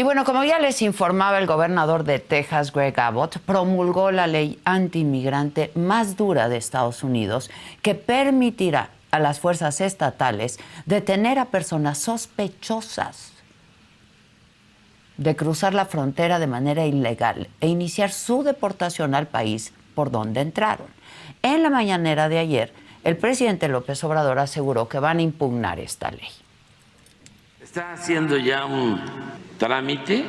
bueno, como ya les informaba, el gobernador de Texas, Greg Abbott, promulgó la ley antiinmigrante más dura de Estados Unidos que permitirá a las fuerzas estatales detener a personas sospechosas de cruzar la frontera de manera ilegal e iniciar su deportación al país por donde entraron. En la mañanera de ayer, el presidente López Obrador aseguró que van a impugnar esta ley. Está haciendo ya un trámite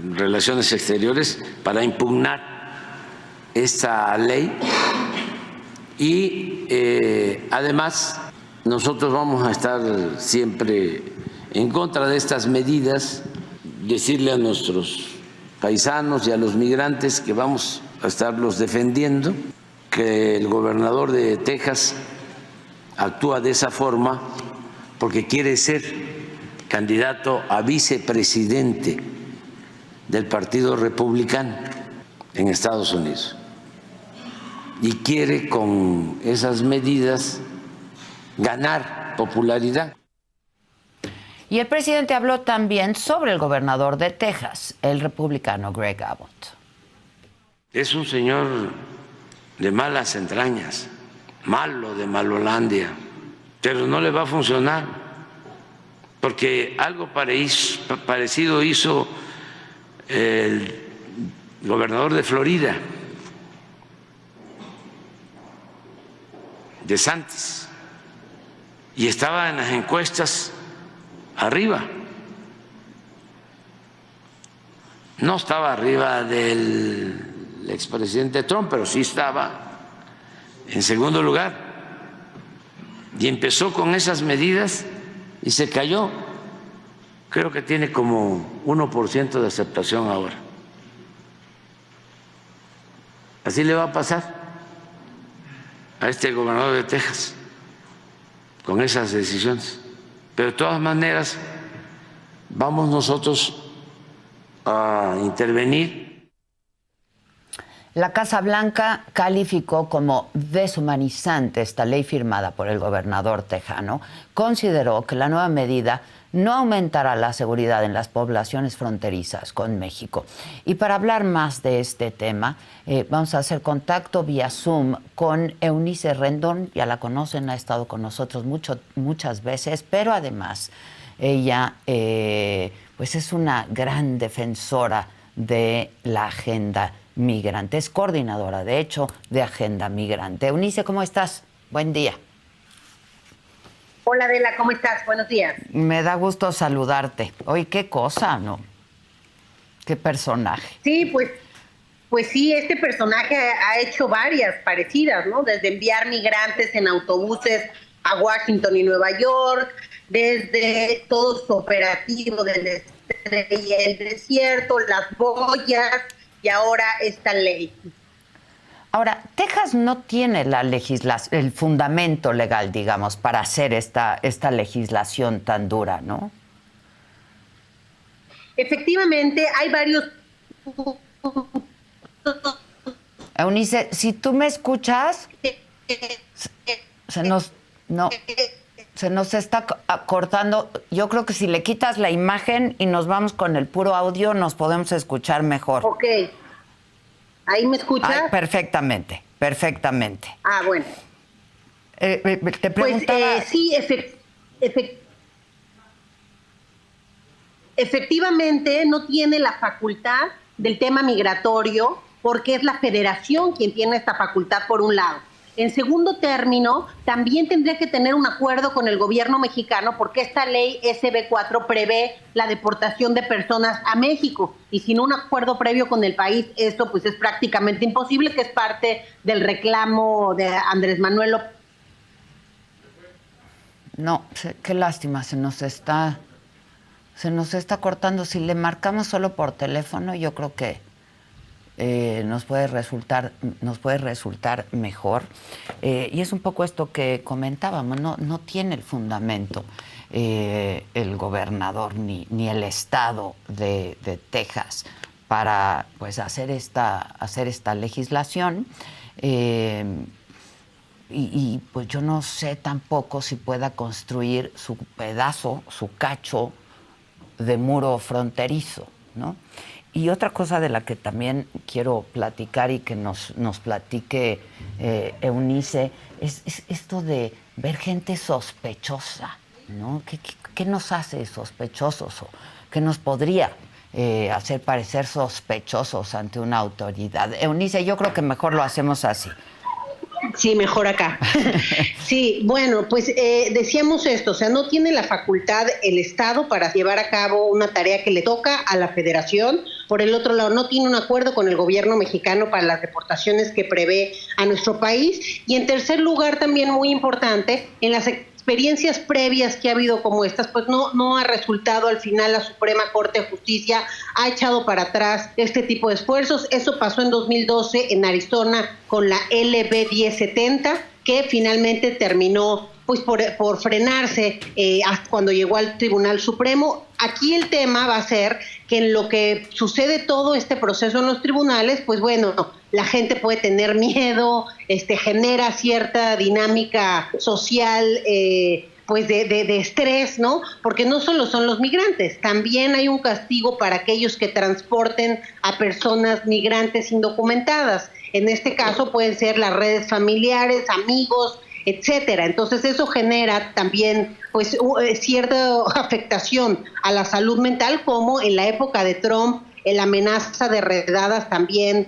en Relaciones Exteriores para impugnar esta ley y además nosotros vamos a estar siempre en contra de estas medidas, decirle a nuestros paisanos y a los migrantes que vamos a estarlos defendiendo, que el gobernador de Texas actúa de esa forma porque quiere ser candidato a vicepresidente del Partido Republicano en Estados Unidos y quiere con esas medidas ganar popularidad. Y el presidente habló también sobre el gobernador de Texas, el republicano Greg Abbott. Es un señor de malas entrañas, malo de Malolandia, pero no le va a funcionar, porque algo parecido hizo el gobernador de Florida, DeSantis, y estaba en las encuestas arriba. No estaba arriba del expresidente Trump, pero sí estaba en segundo lugar. Y empezó con esas medidas y se cayó. Creo que tiene como 1% de aceptación ahora. Así le va a pasar a este gobernador de Texas con esas decisiones. Pero de todas maneras vamos nosotros a intervenir. La Casa Blanca calificó como deshumanizante esta ley firmada por el gobernador tejano. Consideró que la nueva medida no aumentará la seguridad en las poblaciones fronterizas con México. Y para hablar más de este tema, vamos a hacer contacto vía Zoom con Eunice Rendón. Ya la conocen, ha estado con nosotros muchas veces, pero además ella pues es una gran defensora de la agenda migrante. Es coordinadora, de hecho, de Agenda Migrante. Eunice, ¿cómo estás? Buen día. Hola, Adela, ¿cómo estás? Buenos días. Me da gusto saludarte. Oye, qué cosa, ¿no? Qué personaje. Sí, pues sí, este personaje ha hecho varias parecidas, ¿no? Desde enviar migrantes en autobuses a Washington y Nueva York, desde todo su operativo del Estrella y el Desierto, las boyas y ahora esta ley. Ahora, Texas no tiene el fundamento legal, digamos, para hacer esta legislación tan dura, ¿no? Efectivamente, hay varios... Eunice, si tú me escuchas, se nos está cortando. Yo creo que si le quitas la imagen y nos vamos con el puro audio, nos podemos escuchar mejor. Ok. ¿Ahí me escuchas? Ay, perfectamente. Ah, bueno. Te preguntaba... Pues sí, efectivamente no tiene la facultad del tema migratorio porque es la federación quien tiene esta facultad por un lado. En segundo término, también tendría que tener un acuerdo con el gobierno mexicano porque esta ley SB4 prevé la deportación de personas a México y sin un acuerdo previo con el país, esto pues es prácticamente imposible, que es parte del reclamo de Andrés Manuel López. No, qué lástima, se nos está cortando. Si le marcamos solo por teléfono, yo creo que nos puede resultar mejor. Y es un poco esto que comentábamos, no tiene el fundamento el gobernador ni el estado de Texas para pues hacer esta legislación. Y pues yo no sé tampoco si pueda construir su pedazo, su cacho de muro fronterizo, ¿no? Y otra cosa de la que también quiero platicar y que nos platique Eunice es esto de ver gente sospechosa, ¿no? ¿Qué nos hace sospechosos o qué nos podría hacer parecer sospechosos ante una autoridad? Eunice, yo creo que mejor lo hacemos así. Sí, mejor acá. Sí, bueno, pues decíamos esto, o sea, no tiene la facultad el Estado para llevar a cabo una tarea que le toca a la Federación. Por el otro lado, no tiene un acuerdo con el gobierno mexicano para las deportaciones que prevé a nuestro país. Y en tercer lugar, también muy importante, en las experiencias previas que ha habido como estas, pues no ha resultado al final. La Suprema Corte de Justicia ha echado para atrás este tipo de esfuerzos. Eso pasó en 2012 en Arizona con la LB 1070, que finalmente terminó pues por frenarse hasta cuando llegó al Tribunal Supremo. Aquí el tema va a ser que en lo que sucede todo este proceso en los tribunales, pues bueno, la gente puede tener miedo, genera cierta dinámica social, pues de estrés, ¿no? Porque no solo son los migrantes, también hay un castigo para aquellos que transporten a personas migrantes indocumentadas. En este caso pueden ser las redes familiares, amigos, etcétera. Entonces eso genera también pues cierta afectación a la salud mental, como en la época de Trump la amenaza de redadas también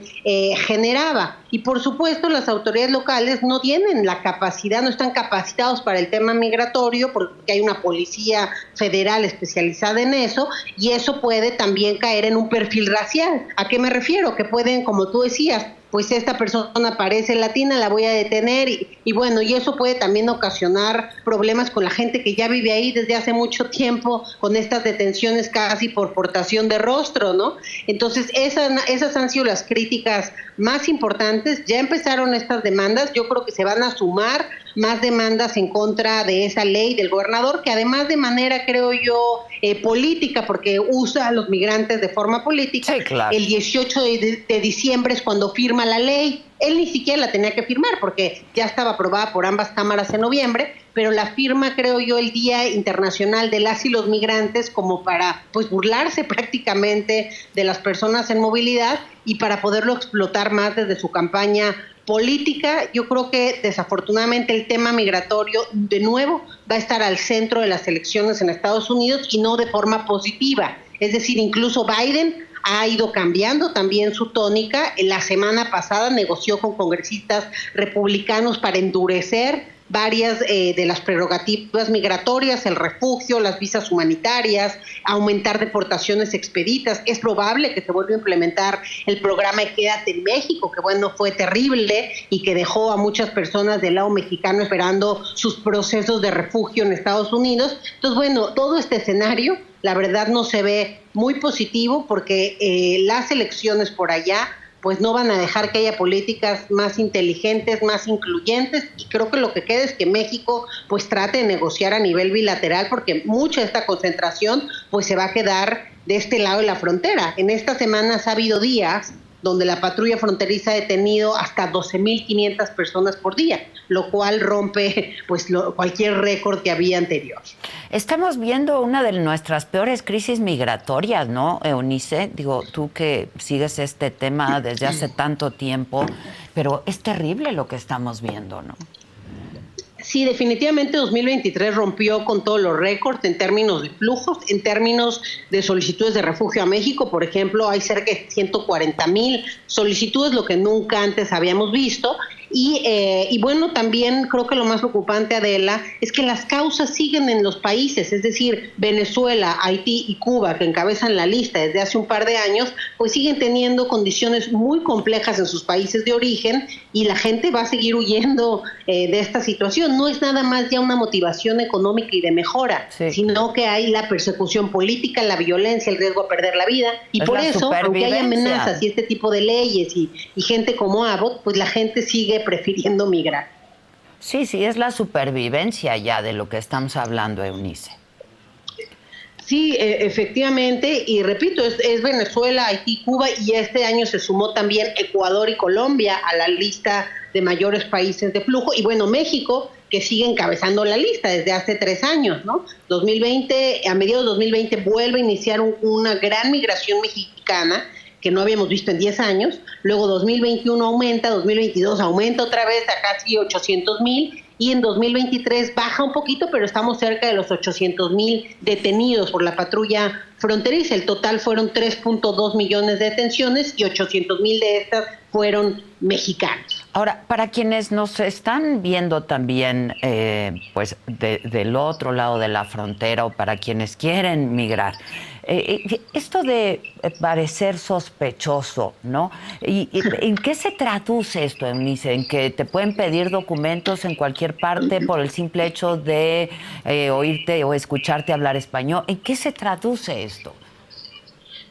generaba. Y por supuesto las autoridades locales no tienen la capacidad, no están capacitados para el tema migratorio, porque hay una policía federal especializada en eso, y eso puede también caer en un perfil racial. ¿A qué me refiero? Que pueden, como tú decías, pues esta persona parece latina, la voy a detener y bueno, y eso puede también ocasionar problemas con la gente que ya vive ahí desde hace mucho tiempo, con estas detenciones casi por portación de rostro, ¿no? Entonces esas han sido las críticas más importantes. Ya empezaron estas demandas, yo creo que se van a sumar más demandas en contra de esa ley del gobernador, que además de manera, creo yo, política, porque usa a los migrantes de forma política. Sí, claro. El 18 de diciembre es cuando firma la ley. Él ni siquiera la tenía que firmar porque ya estaba aprobada por ambas cámaras en noviembre, pero la firma, creo yo, el Día Internacional de las y los Migrantes, como para pues burlarse prácticamente de las personas en movilidad y para poderlo explotar más desde su campaña política. Yo creo que desafortunadamente el tema migratorio de nuevo va a estar al centro de las elecciones en Estados Unidos y no de forma positiva. Es decir, incluso Biden ha ido cambiando también su tónica. La semana pasada negoció con congresistas republicanos para endurecer varias de las prerrogativas migratorias, el refugio, las visas humanitarias, aumentar deportaciones expeditas. Es probable que se vuelva a implementar el programa Quédate en México, que bueno, fue terrible y que dejó a muchas personas del lado mexicano esperando sus procesos de refugio en Estados Unidos. Entonces, bueno, todo este escenario, la verdad, no se ve muy positivo porque las elecciones por allá pues no van a dejar que haya políticas más inteligentes, más incluyentes, y creo que lo que queda es que México pues trate de negociar a nivel bilateral, porque mucha de esta concentración pues se va a quedar de este lado de la frontera. En estas semanas ha habido días donde la patrulla fronteriza ha detenido hasta 12,500 personas por día, lo cual rompe pues cualquier récord que había anterior. Estamos viendo una de nuestras peores crisis migratorias, ¿no, Eunice? Digo, tú que sigues este tema desde hace tanto tiempo, pero es terrible lo que estamos viendo, ¿no? Sí, definitivamente 2023 rompió con todos los récords en términos de flujos, en términos de solicitudes de refugio a México. Por ejemplo, hay cerca de 140,000 solicitudes, lo que nunca antes habíamos visto. Y bueno, también creo que lo más preocupante, Adela, es que las causas siguen en los países, es decir, Venezuela, Haití y Cuba, que encabezan la lista desde hace un par de años, pues siguen teniendo condiciones muy complejas en sus países de origen y la gente va a seguir huyendo de esta situación. No es nada más ya una motivación económica y de mejora, sí, sino que hay la persecución política, la violencia, el riesgo a perder la vida. Y por eso, aunque hay amenazas y este tipo de leyes y gente como Abbott, pues la gente sigue prefiriendo migrar. Sí, es la supervivencia ya de lo que estamos hablando, Eunice. Sí, efectivamente, y repito, es Venezuela, Haití, Cuba, y este año se sumó también Ecuador y Colombia a la lista de mayores países de flujo, y bueno, México, que sigue encabezando la lista desde hace 3 años, ¿no? 2020, a mediados de 2020 vuelve a iniciar una gran migración mexicana que no habíamos visto en 10 años, luego 2021 aumenta, 2022 aumenta otra vez a casi 800,000 y en 2023 baja un poquito, pero estamos cerca de los 800,000 detenidos por la patrulla fronteriza. El total fueron 3.2 millones de detenciones y 800,000 de estas fueron mexicanos. Ahora, para quienes nos están viendo también pues del otro lado de la frontera o para quienes quieren migrar, esto de parecer sospechoso, ¿no? ¿Y en qué se traduce esto, Eunice? ¿En que te pueden pedir documentos en cualquier parte por el simple hecho de oírte o escucharte hablar español? ¿En qué se traduce esto?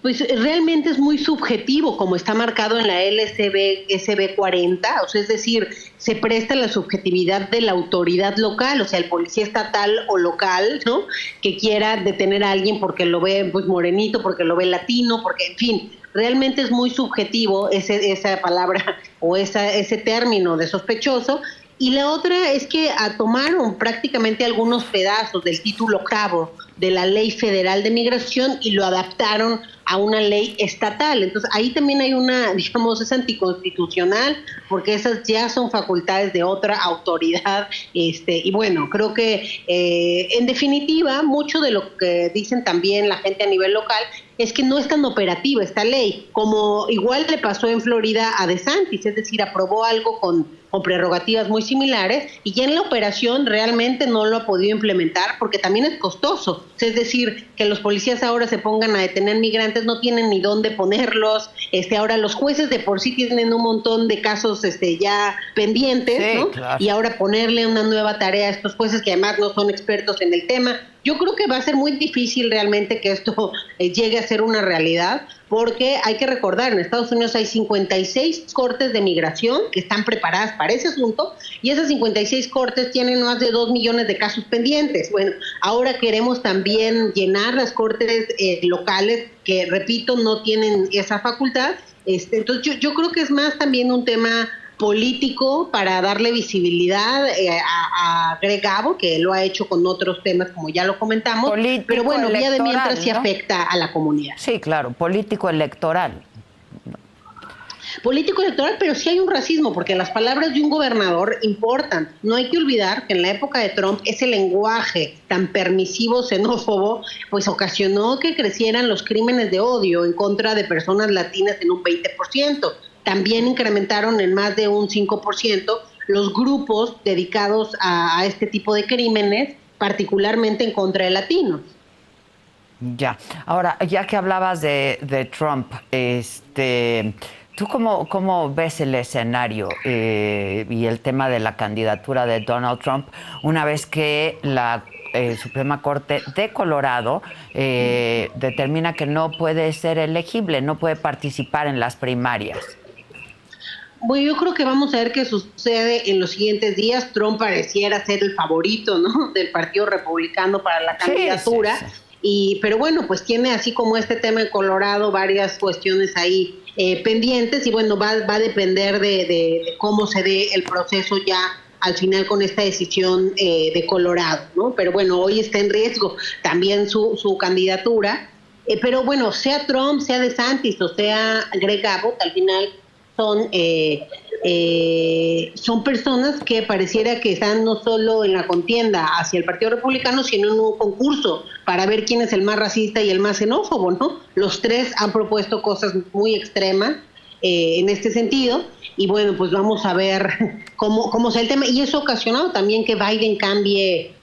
Pues realmente es muy subjetivo, como está marcado en la LSB 40, o sea, es decir, se presta la subjetividad de la autoridad local, o sea, el policía estatal o local, ¿no?, que quiera detener a alguien porque lo ve pues morenito, porque lo ve latino, porque, en fin, realmente es muy subjetivo esa palabra o ese término de sospechoso. Y la otra es que tomaron prácticamente algunos pedazos del título 8º de la Ley Federal de Migración y lo adaptaron a una ley estatal. Entonces, ahí también hay es anticonstitucional, porque esas ya son facultades de otra autoridad. Y bueno, creo que en definitiva, mucho de lo que dicen también la gente a nivel local es que no es tan operativa esta ley, como igual le pasó en Florida a DeSantis, es decir, aprobó algo con prerrogativas muy similares y ya en la operación realmente no lo ha podido implementar porque también es costoso. Es decir, que los policías ahora se pongan a detener migrantes, no tienen ni dónde ponerlos. Ahora los jueces de por sí tienen un montón de casos ya pendientes, sí, ¿no? Claro. Y ahora ponerle una nueva tarea a estos jueces que además no son expertos en el tema. Yo creo que va a ser muy difícil realmente que esto llegue a ser una realidad, porque hay que recordar, en Estados Unidos hay 56 cortes de migración que están preparadas para ese asunto, y esas 56 cortes tienen más de 2 millones de casos pendientes. Bueno, ahora queremos también llenar las cortes locales, que, repito, no tienen esa facultad. Entonces yo creo que es más también un tema político para darle visibilidad a Greg Abbott, que lo ha hecho con otros temas, como ya lo comentamos, político, pero bueno, vía de mientras sí, ¿no?, afecta a la comunidad. Sí, claro, político electoral. Político electoral, pero sí hay un racismo, porque las palabras de un gobernador importan. No hay que olvidar que en la época de Trump ese lenguaje tan permisivo, xenófobo, pues ocasionó que crecieran los crímenes de odio en contra de personas latinas en un 20%. También incrementaron en más de un 5% los grupos dedicados a este tipo de crímenes, particularmente en contra de latinos. Ya. Ahora, ya que hablabas de Trump, ¿tú cómo ves el escenario y el tema de la candidatura de Donald Trump una vez que la Suprema Corte de Colorado determina que no puede ser elegible, no puede participar en las primarias? Bueno, yo creo que vamos a ver qué sucede en los siguientes días. Trump pareciera ser el favorito, ¿no?, del Partido Republicano para la candidatura. Sí. Pero bueno, pues tiene, así como este tema de Colorado, varias cuestiones ahí pendientes, y bueno, va a depender de cómo se dé el proceso ya al final con esta decisión de Colorado, ¿no? Pero bueno, hoy está en riesgo también su candidatura. Pero bueno, sea Trump, sea DeSantis o sea Greg Abbott, al final son personas que pareciera que están no solo en la contienda hacia el Partido Republicano, sino en un concurso para ver quién es el más racista y el más xenófobo, ¿no? Los tres han propuesto cosas muy extremas en este sentido, y bueno, pues vamos a ver cómo sea el tema, y eso ha ocasionado también que Biden cambie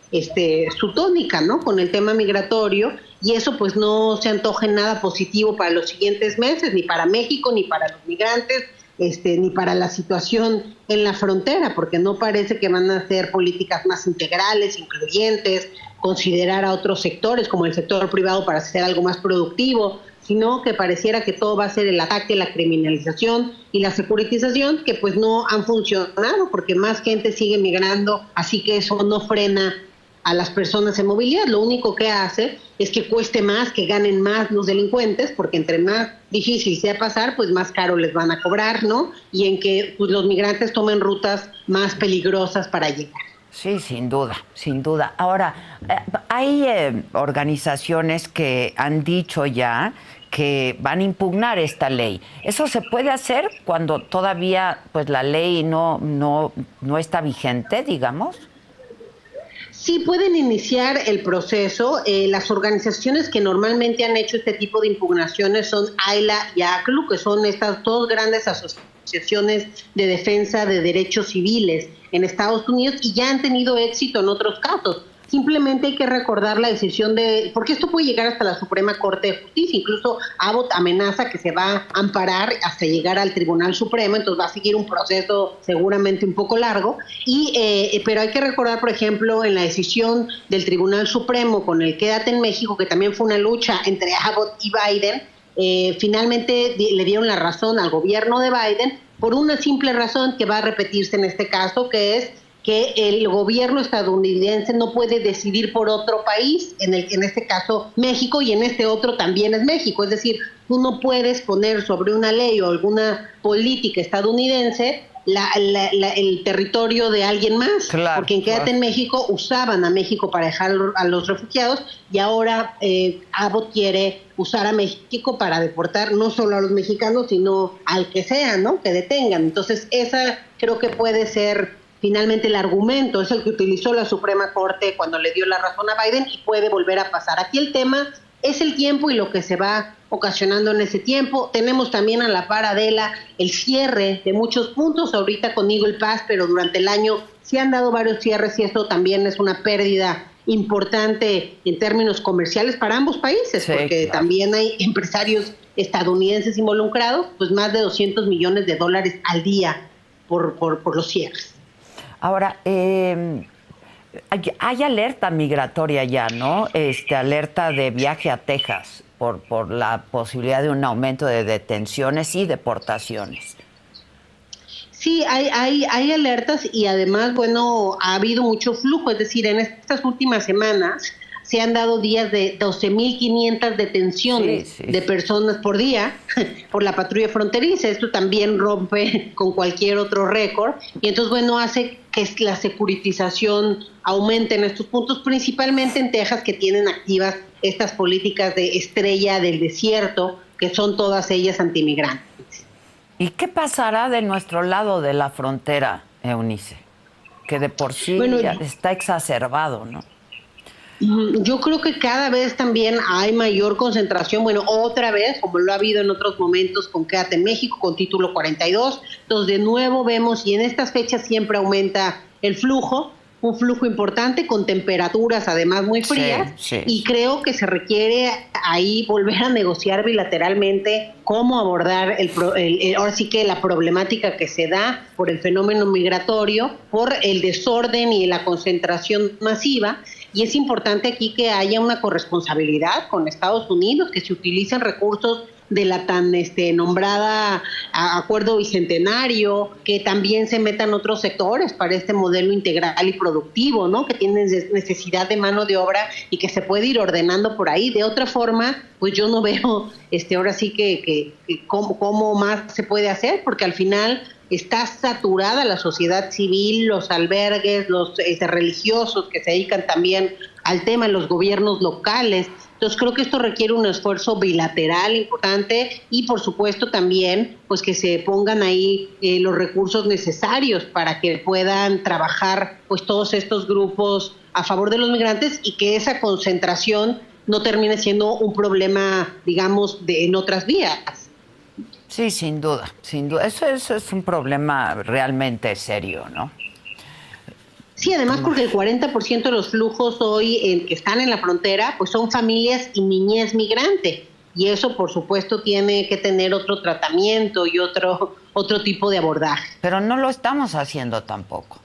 su tónica, ¿no?, con el tema migratorio, y eso pues no se antoja en nada positivo para los siguientes meses, ni para México, ni para los migrantes, ni para la situación en la frontera, porque no parece que van a hacer políticas más integrales, incluyentes, considerar a otros sectores como el sector privado para hacer algo más productivo, sino que pareciera que todo va a ser el ataque, la criminalización y la securitización, que pues no han funcionado porque más gente sigue migrando, así que eso no frena a las personas en movilidad. Lo único que hace es que cueste más, que ganen más los delincuentes, porque entre más difícil sea pasar, pues más caro les van a cobrar, ¿no? Y en que pues, los migrantes tomen rutas más peligrosas para llegar. Sí, sin duda, sin duda. Ahora, hay organizaciones que han dicho ya que van a impugnar esta ley. ¿Eso se puede hacer cuando todavía pues la ley no está vigente, digamos? Sí, pueden iniciar el proceso. Las organizaciones que normalmente han hecho este tipo de impugnaciones son AILA y ACLU, que son estas dos grandes asociaciones de defensa de derechos civiles en Estados Unidos y ya han tenido éxito en otros casos. Simplemente hay que recordar la decisión porque esto puede llegar hasta la Suprema Corte de Justicia, incluso Abbott amenaza que se va a amparar hasta llegar al Tribunal Supremo, entonces va a seguir un proceso seguramente un poco largo, pero hay que recordar, por ejemplo, en la decisión del Tribunal Supremo con el Quédate en México, que también fue una lucha entre Abbott y Biden, finalmente le dieron la razón al gobierno de Biden por una simple razón que va a repetirse en este caso, que es que el gobierno estadounidense no puede decidir por otro país, en este caso México, y en este otro también es México. Es decir, tú no puedes poner sobre una ley o alguna política estadounidense el territorio de alguien más, claro, porque en Quédate en México usaban a México para dejar a los refugiados y ahora Abbott quiere usar a México para deportar no solo a los mexicanos, sino al que sea, ¿no? Que detengan. Entonces, esa creo que puede ser finalmente el argumento, es el que utilizó la Suprema Corte cuando le dio la razón a Biden y puede volver a pasar. Aquí el tema es el tiempo y lo que se va ocasionando en ese tiempo. Tenemos también a la par, Adela, el cierre de muchos puntos ahorita con Eagle Pass, pero durante el año se han dado varios cierres y esto también es una pérdida importante en términos comerciales para ambos países, sí, porque claro, también hay empresarios estadounidenses involucrados, pues más de $200 millones al día por los cierres. Ahora, hay alerta migratoria ya, ¿no? Alerta de viaje a Texas por la posibilidad de un aumento de detenciones y deportaciones. Sí, hay alertas y además, bueno, ha habido mucho flujo, es decir, en estas últimas semanas se han dado días de 12.500 detenciones de personas por día por la patrulla fronteriza. Esto también rompe con cualquier otro récord y entonces, bueno, hace que la securitización aumente en estos puntos, principalmente en Texas, que tienen activas estas políticas de estrella del desierto, que son todas ellas antimigrantes. ¿Y qué pasará de nuestro lado de la frontera, Eunice? Que de por sí ya está exacerbado, ¿no? Yo creo que cada vez también hay mayor concentración, bueno, otra vez, como lo ha habido en otros momentos con Quédate en México, con Título 42, entonces de nuevo vemos, y en estas fechas siempre aumenta el flujo, un flujo importante con temperaturas además muy frías, y creo que se requiere ahí volver a negociar bilateralmente cómo abordar ahora sí que la problemática que se da por el fenómeno migratorio, por el desorden y la concentración masiva. Y es importante aquí que haya una corresponsabilidad con Estados Unidos, que se utilicen recursos de la tan nombrada Acuerdo Bicentenario, que también se metan otros sectores para este modelo integral y productivo, ¿no? Que tienen necesidad de mano de obra y que se puede ir ordenando por ahí. De otra forma, pues yo no veo ahora sí que cómo más se puede hacer, porque al final está saturada la sociedad civil, los albergues, los religiosos que se dedican también al tema, los gobiernos locales. Entonces creo que esto requiere un esfuerzo bilateral importante y por supuesto también pues que se pongan ahí los recursos necesarios para que puedan trabajar pues todos estos grupos a favor de los migrantes y que esa concentración no termine siendo un problema, digamos, en otras vías. Sí, sin duda, sin duda. Eso es un problema realmente serio, ¿no? Sí, además porque el 40% de los flujos hoy que están en la frontera pues son familias y niñez migrante. Y eso, por supuesto, tiene que tener otro tratamiento y otro tipo de abordaje. Pero no lo estamos haciendo tampoco.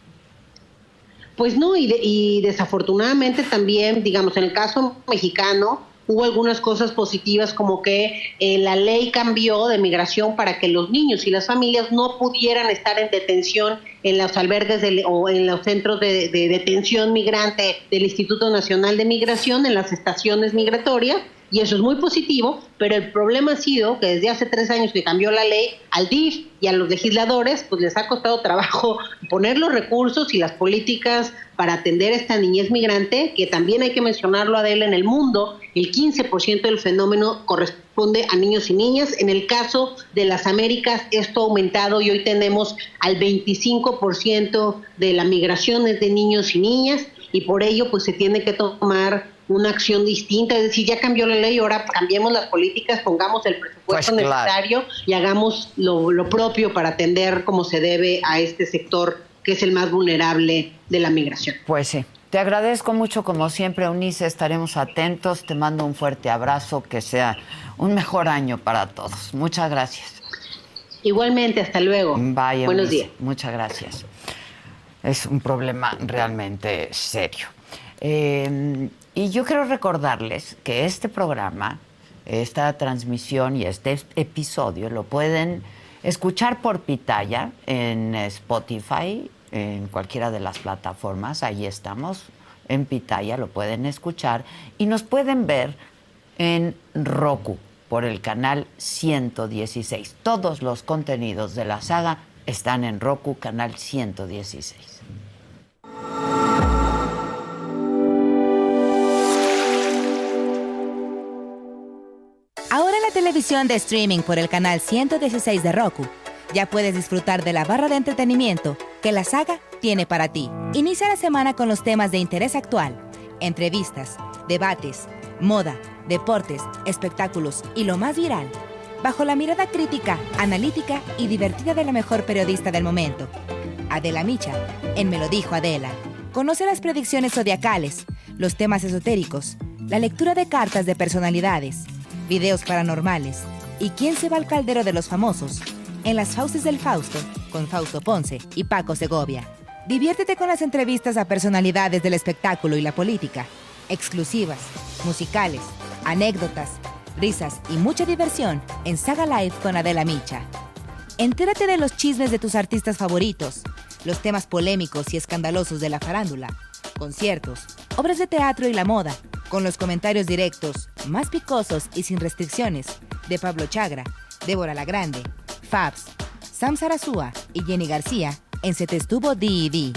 Pues no, y desafortunadamente también, digamos, en el caso mexicano, hubo algunas cosas positivas como que la ley cambió de migración para que los niños y las familias no pudieran estar en detención en los albergues o en los centros de detención migrante del Instituto Nacional de Migración, en las estaciones migratorias, y eso es muy positivo, pero el problema ha sido que desde hace 3 años que cambió la ley, al DIF y a los legisladores pues les ha costado trabajo poner los recursos y las políticas para atender a esta niñez migrante, que también hay que mencionarlo, Adela, en el mundo el 15% del fenómeno corresponde a niños y niñas. En el caso de las Américas esto ha aumentado y hoy tenemos al 25% de la migración es de niños y niñas, y por ello pues se tiene que tomar una acción distinta, es decir, ya cambió la ley, ahora cambiemos las políticas, pongamos el presupuesto necesario y hagamos lo propio para atender como se debe a este sector que es el más vulnerable de la migración. Pues sí. Te agradezco mucho, como siempre, Eunice. Estaremos atentos. Te mando un fuerte abrazo. Que sea un mejor año para todos. Muchas gracias. Igualmente, hasta luego. Bye, Buenos Eunice. días. Muchas gracias. Es un problema realmente serio. Y yo quiero recordarles que este programa, esta transmisión y este episodio lo pueden escuchar por Pitaya en Spotify, en cualquiera de las plataformas. Ahí estamos, en Pitaya, lo pueden escuchar. Y nos pueden ver en Roku, por el canal 116. Todos los contenidos de la saga están en Roku, canal 116. Ahora en la televisión de streaming por el canal 116 de Roku, ya puedes disfrutar de la barra de entretenimiento que la saga tiene para ti. Inicia la semana con los temas de interés actual, entrevistas, debates, moda, deportes, espectáculos y lo más viral, bajo la mirada crítica, analítica y divertida de la mejor periodista del momento, Adela Micha, en Me lo dijo Adela. Conoce las predicciones zodiacales, los temas esotéricos, la lectura de cartas de personalidades, videos paranormales y quién se va al caldero de los famosos en Las Fauces del Fausto con Fausto Ponce y Paco Segovia. Diviértete con las entrevistas a personalidades del espectáculo y la política, exclusivas, musicales, anécdotas, risas y mucha diversión en Saga Live con Adela Micha. Entérate de los chismes de tus artistas favoritos, los temas polémicos y escandalosos de la farándula, conciertos, obras de teatro y la moda, con los comentarios directos, más picosos y sin restricciones, de Pablo Chagra, Débora La Grande, Fabs, Sam Sarasúa y Jenny García en Se Te Estuvo D&D.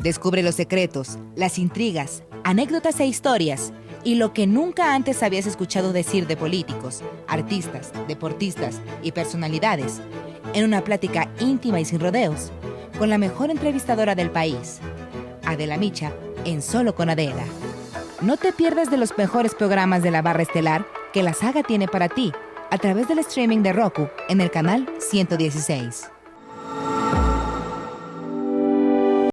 Descubre los secretos, las intrigas, anécdotas e historias y lo que nunca antes habías escuchado decir de políticos, artistas, deportistas y personalidades en una plática íntima y sin rodeos con la mejor entrevistadora del país, Adela Micha, en Solo con Adela. No te pierdas de los mejores programas de la barra estelar que la saga tiene para ti a través del streaming de Roku en el canal 116.